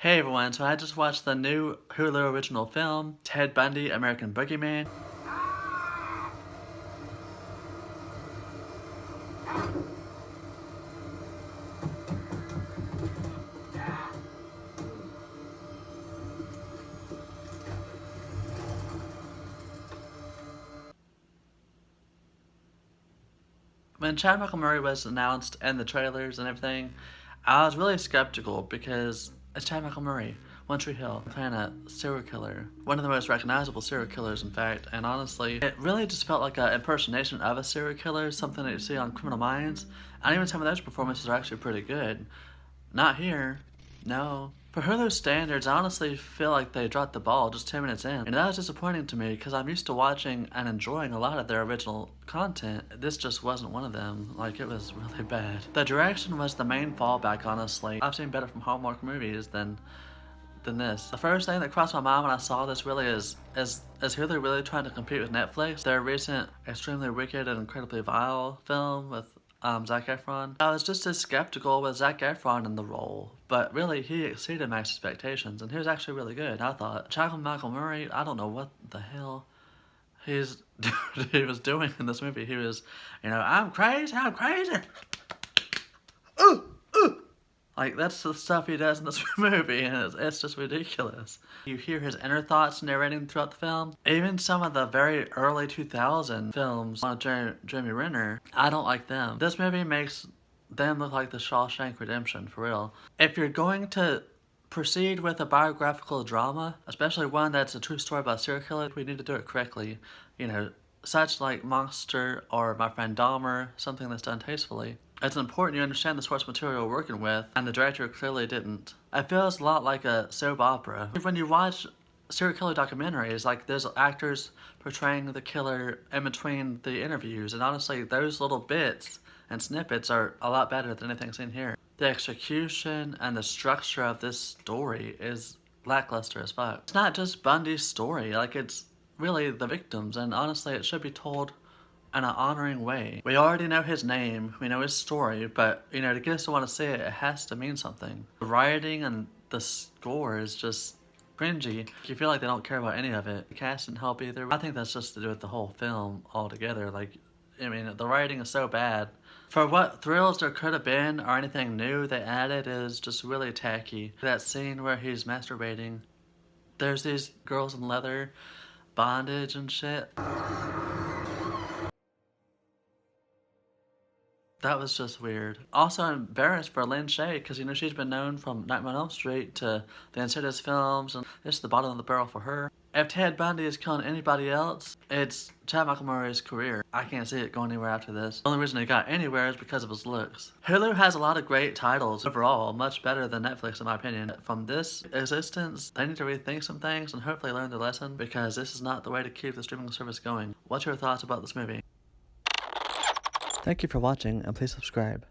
Hey everyone, so I just watched the new Hulu original film, Ted Bundy, American Boogeyman. When Chad Murray was announced in the trailers and everything, I was really skeptical because it's Chad Murray, One Tree Hill, playing a serial killer. One of the most recognizable serial killers, in fact, and honestly, it really just felt like an impersonation of a serial killer, something that you see on Criminal Minds, and even some of those performances are actually pretty good. Not here. No. For Hulu's standards, I honestly feel like they dropped the ball just 10 minutes in. And that was disappointing to me because I'm used to watching and enjoying a lot of their original content. This just wasn't one of them. Like, it was really bad. The direction was the main fallback, honestly. I've seen better from Hallmark movies than this. The first thing that crossed my mind when I saw this really is Hulu really trying to compete with Netflix? Their recent extremely wicked and incredibly vile film with Zac Efron. I was just as skeptical with Zac Efron in the role, but really he exceeded my expectations, and he was actually really good. I thought Michael Murray, I don't know what the hell he's he was doing in this movie. He was, I'm crazy, ooh, ooh. Like, that's the stuff he does in this movie, and it's just ridiculous. You hear his inner thoughts narrating throughout the film. Even some of the very early 2000 films on Jeremy Renner, I don't like them. This movie makes them look like the Shawshank Redemption, for real. If you're going to proceed with a biographical drama, especially one that's a true story about a serial killer, we need to do it correctly. Such like Monster or My Friend Dahmer, something that's done tastefully. It's important you understand the source material you're working with, and the director clearly didn't. It feels a lot like a soap opera. When you watch serial killer documentaries, like there's actors portraying the killer in between the interviews, and honestly, those little bits and snippets are a lot better than anything seen here. The execution and the structure of this story is lackluster as fuck. It's not just Bundy's story, like it's really the victims, and honestly, it should be told in an honoring way. We already know his name, we know his story, but to get us to want to see it, it has to mean something. The writing and the score is just cringy. You feel like they don't care about any of it. The cast didn't help either. I think that's just to do with the whole film altogether. The writing is so bad. For what thrills there could have been or anything new they added is just really tacky. That scene where he's masturbating, there's these girls in leather, bondage and shit. That was just weird. Also embarrassed for Lynn Shay because she's been known from Nightmare on Elm Street to the Insidious films, and this is the bottom of the barrel for her. If Ted Bundy is killing anybody else, it's Chad Murray's career. I can't see it going anywhere after this. The only reason he got anywhere is because of his looks. Hulu has a lot of great titles overall, much better than Netflix in my opinion. From this existence, they need to rethink some things and hopefully learn their lesson because this is not the way to keep the streaming service going. What's your thoughts about this movie? Thank you for watching, and please subscribe.